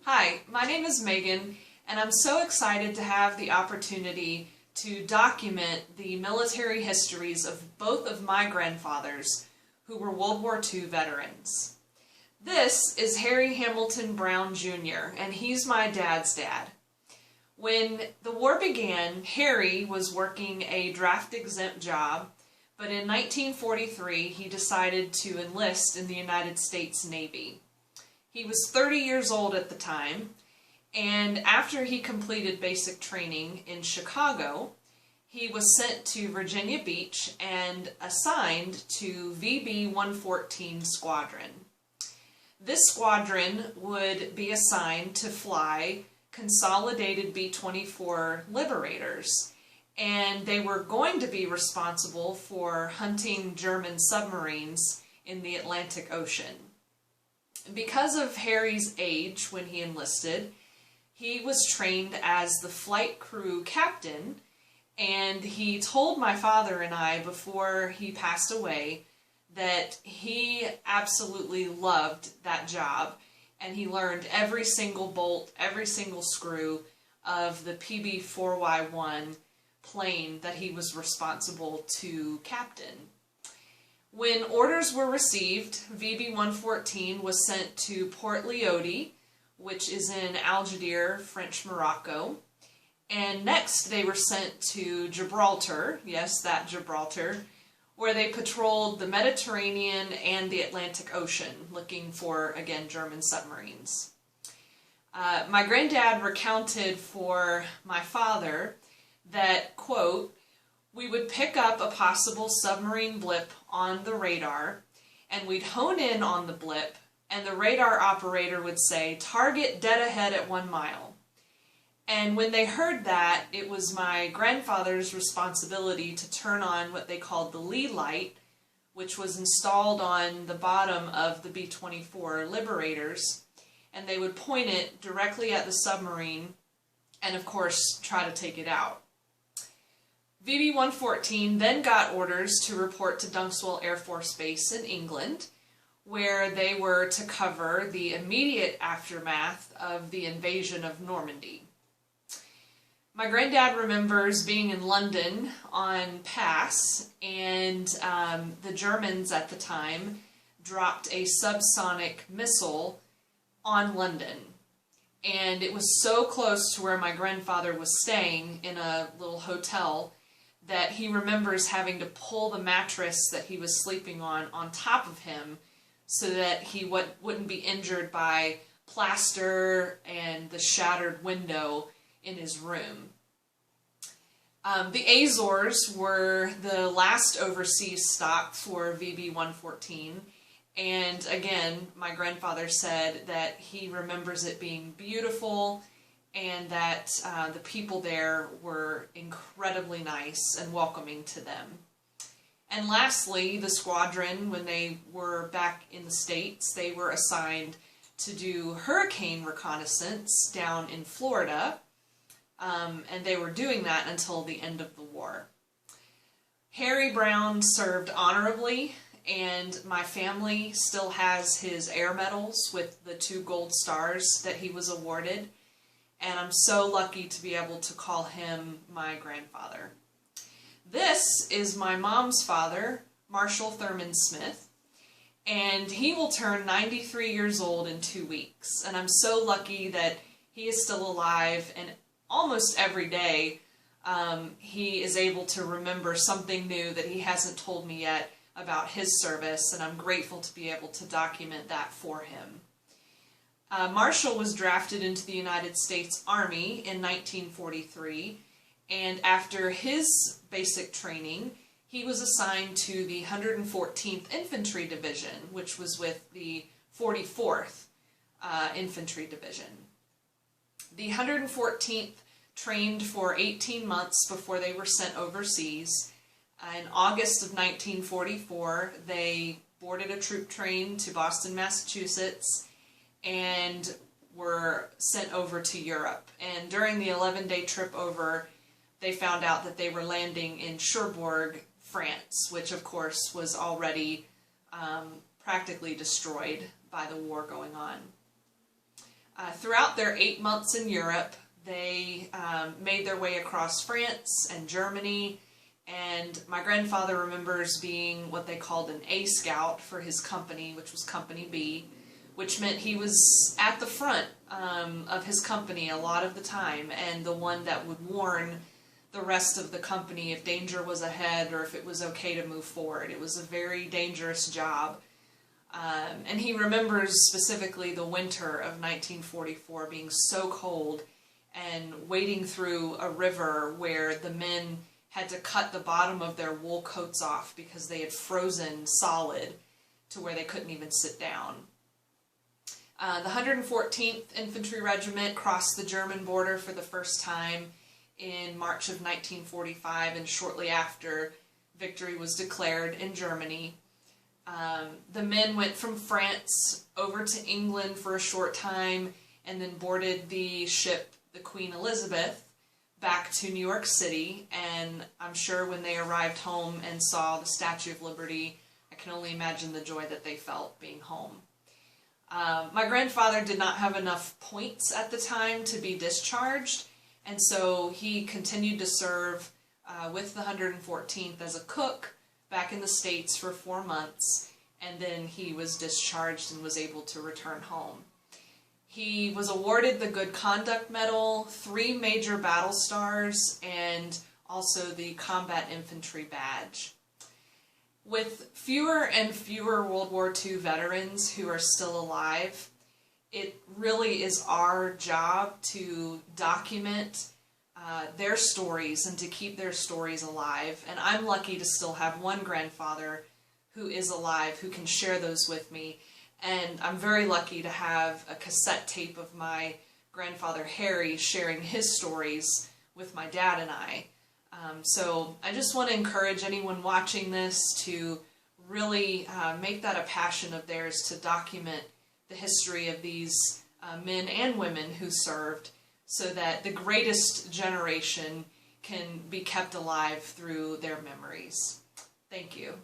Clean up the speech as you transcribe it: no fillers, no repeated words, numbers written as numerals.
Hi, my name is Megan, and I'm so excited to have the opportunity to document the military histories of both of my grandfathers, who were World War II veterans. This is Harry Hamilton Brown Jr., and he's my dad's dad. When the war began, Harry was working a draft-exempt job, but in 1943 he decided to enlist in the United States Navy. He was 30 years old at the time, and after he completed basic training in Chicago, he was sent to Virginia Beach and assigned to VB-114 Squadron. This squadron would be assigned to fly consolidated B-24 Liberators, and they were going to be responsible for hunting German submarines in the Atlantic Ocean. Because of Harry's age when he enlisted, he was trained as the flight crew captain, and he told my father and I before he passed away that he absolutely loved that job, and he learned every single bolt, every single screw of the PB-4Y1 plane that he was responsible to captain. When orders were received, VB-114 was sent to Port Lyautey, which is in Algiers, French Morocco, and next they were sent to Gibraltar, yes, that Gibraltar, where they patrolled the Mediterranean and the Atlantic Ocean, looking for, again, German submarines. My granddad recounted for my father that, quote, "We would pick up a possible submarine blip on the radar, and we'd hone in on the blip, and the radar operator would say, 'Target dead ahead at 1 mile.' And when they heard that, it was my grandfather's responsibility to turn on what they called the lee light, which was installed on the bottom of the B-24 Liberators, and they would point it directly at the submarine and, of course, try to take it out. VB-114 then got orders to report to Dunxwell Air Force Base in England, where they were to cover the immediate aftermath of the invasion of Normandy. My granddad remembers being in London on pass, and the Germans at the time dropped a subsonic missile on London. And it was so close to where my grandfather was staying in a little hotel that he remembers having to pull the mattress that he was sleeping on top of him so that he wouldn't be injured by plaster and the shattered window in his room. The Azores were the last overseas stop for VB-114, and again, my grandfather said that he remembers it being beautiful and that the people there were incredibly nice and welcoming to them. And lastly, the squadron, when they were back in the States, they were assigned to do hurricane reconnaissance down in Florida, and they were doing that until the end of the war. Harry Brown served honorably, and my family still has his air medals with the 2 gold stars that he was awarded, and I'm so lucky to be able to call him my grandfather. This is my mom's father, Marshall Thurman Smith, and he will turn 93 years old in 2 weeks, and I'm so lucky that he is still alive, and almost every day he is able to remember something new that he hasn't told me yet about his service, and I'm grateful to be able to document that for him. Marshall was drafted into the United States Army in 1943, and after his basic training, he was assigned to the 114th Infantry Division, which was with the 44th Infantry Division. The 114th trained for 18 months before they were sent overseas. In August of 1944, they boarded a troop train to Boston, Massachusetts, and were sent over to Europe. And during the 11-day trip over, they found out that they were landing in Cherbourg, France, which of course was already practically destroyed by the war going on. Throughout their 8 months in Europe, they made their way across France and Germany, and my grandfather remembers being what they called an A Scout for his company, which was Company B, which meant he was at the front of his company a lot of the time, and the one that would warn the rest of the company if danger was ahead or if it was okay to move forward. It was a very dangerous job. And he remembers specifically the winter of 1944 being so cold and wading through a river where the men had to cut the bottom of their wool coats off because they had frozen solid to where they couldn't even sit down. The 114th Infantry Regiment crossed the German border for the first time in March of 1945, and shortly after, victory was declared in Germany. The men went from France over to England for a short time and then boarded the ship, the Queen Elizabeth, back to New York City, and I'm sure when they arrived home and saw the Statue of Liberty, I can only imagine the joy that they felt being home. My grandfather did not have enough points at the time to be discharged, and so he continued to serve with the 114th as a cook back in the States for 4 months, and then he was discharged and was able to return home. He was awarded the Good Conduct Medal, 3 major battle stars, and also the Combat Infantry Badge. With fewer and fewer World War II veterans who are still alive, it really is our job to document their stories and to keep their stories alive. And I'm lucky to still have one grandfather who is alive who can share those with me. And I'm very lucky to have a cassette tape of my grandfather Harry sharing his stories with my dad and I. So I just want to encourage anyone watching this to really make that a passion of theirs to document the history of these men and women who served, so that the greatest generation can be kept alive through their memories. Thank you.